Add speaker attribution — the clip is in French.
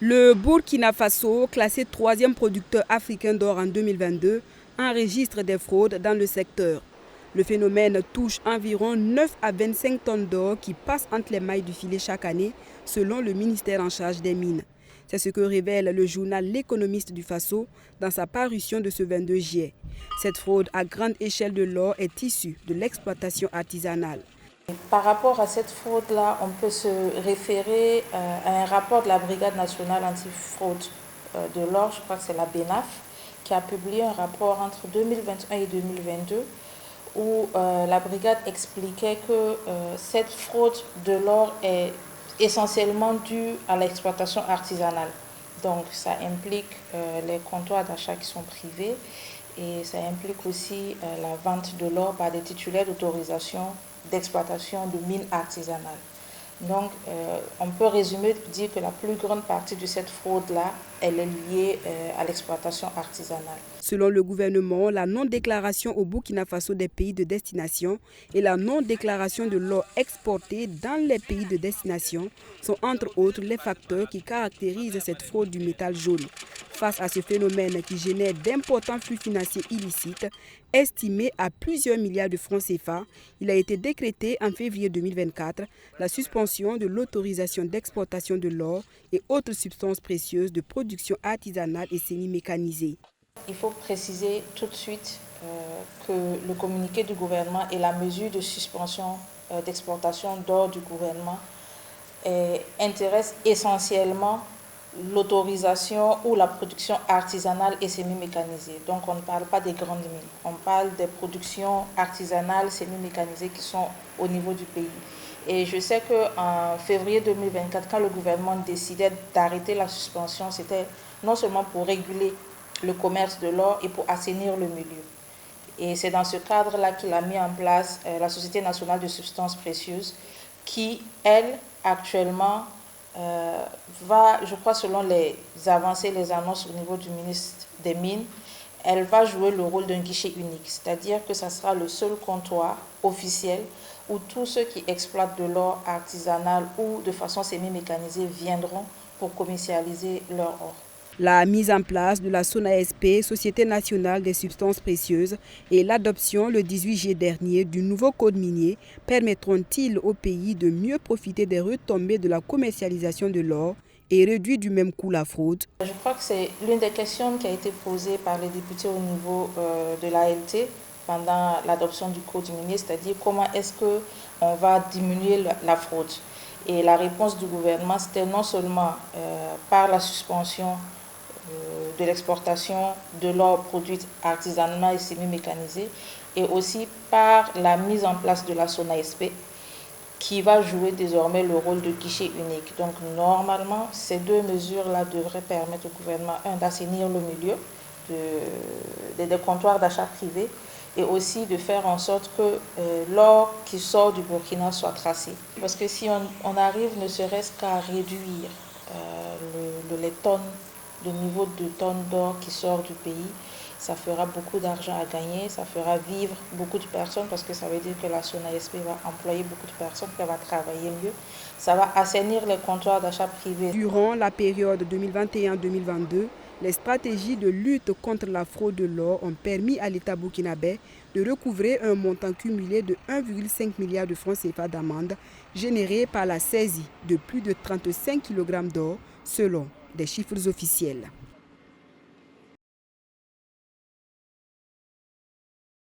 Speaker 1: Le Burkina Faso, classé 3e producteur africain d'or en 2022, enregistre des fraudes dans le secteur. Le phénomène touche environ 9 à 25 tonnes d'or qui passent entre les mailles du filet chaque année, selon le ministère en charge des mines. C'est ce que révèle le journal L'Économiste du Faso dans sa parution de ce 22 juillet. Cette fraude à grande échelle de l'or est issue de l'exploitation artisanale.
Speaker 2: Par rapport à cette fraude-là, on peut se référer à un rapport de la Brigade nationale antifraude de l'or, je crois que c'est la BNAF, qui a publié un rapport entre 2021 et 2022 où la brigade expliquait que cette fraude de l'or est essentiellement due à l'exploitation artisanale. Donc ça implique les comptoirs d'achat qui sont privés et ça implique aussi la vente de l'or par des titulaires d'autorisation d'exploitation de mines artisanales. Donc, on peut résumer, dire que la plus grande partie de cette fraude-là, elle est liée à l'exploitation artisanale.
Speaker 1: Selon le gouvernement, la non-déclaration au Burkina Faso des pays de destination et la non-déclaration de l'or exporté dans les pays de destination sont entre autres les facteurs qui caractérisent cette fraude du métal jaune. Face à ce phénomène qui génère d'importants flux financiers illicites, estimés à plusieurs milliards de francs CFA, il a été décrété en février 2024 la suspension de l'autorisation d'exportation de l'or et autres substances précieuses de production artisanale et semi-mécanisée.
Speaker 2: Il faut préciser tout de suite que le communiqué du gouvernement et la mesure de suspension d'exportation d'or du gouvernement intéressent essentiellement l'autorisation ou la production artisanale et semi-mécanisée. Donc on ne parle pas des grandes mines, on parle des productions artisanales semi-mécanisées qui sont au niveau du pays. Et je sais qu'en février 2024, quand le gouvernement décidait d'arrêter la suspension, c'était non seulement pour réguler le commerce de l'or et pour assainir le milieu. Et c'est dans ce cadre-là qu'il a mis en place la Société nationale de substances précieuses qui, elle, actuellement, va, je crois selon les avancées, les annonces au niveau du ministre des Mines, elle va jouer le rôle d'un guichet unique. C'est-à-dire que ça sera le seul comptoir officiel où tous ceux qui exploitent de l'or artisanal ou de façon semi-mécanisée viendront pour commercialiser leur or.
Speaker 1: La mise en place de la SONASP, Société nationale des substances précieuses, et l'adoption le 18 juillet dernier du nouveau code minier permettront-ils au pays de mieux profiter des retombées de la commercialisation de l'or et réduire du même coup la fraude?
Speaker 2: Je crois que c'est l'une des questions qui a été posée par les députés au niveau de l'ALT pendant l'adoption du code minier, c'est-à-dire comment est-ce qu'on va diminuer la fraude. Et la réponse du gouvernement, c'était non seulement par la suspension de l'exportation de l'or produite artisanalement et semi-mécanisée, et aussi par la mise en place de la SONASP, qui va jouer désormais le rôle de guichet unique. Donc normalement, ces deux mesures-là devraient permettre au gouvernement, d'assainir le milieu des comptoirs d'achat privés, et aussi de faire en sorte que l'or qui sort du Burkina soit tracé. Parce que si on arrive ne serait-ce qu'à réduire les tonnes, le niveau de tonnes d'or qui sort du pays, ça fera beaucoup d'argent à gagner, ça fera vivre beaucoup de personnes parce que ça veut dire que la SONASP va employer beaucoup de personnes, qu'elle va travailler mieux. Ça va assainir les comptoirs d'achat privés.
Speaker 1: Durant la période 2021-2022, les stratégies de lutte contre la fraude de l'or ont permis à l'État burkinabé de recouvrer un montant cumulé de 1,5 milliard de francs CFA d'amende générés par la saisie de plus de 35 kg d'or selon des chiffres officiels.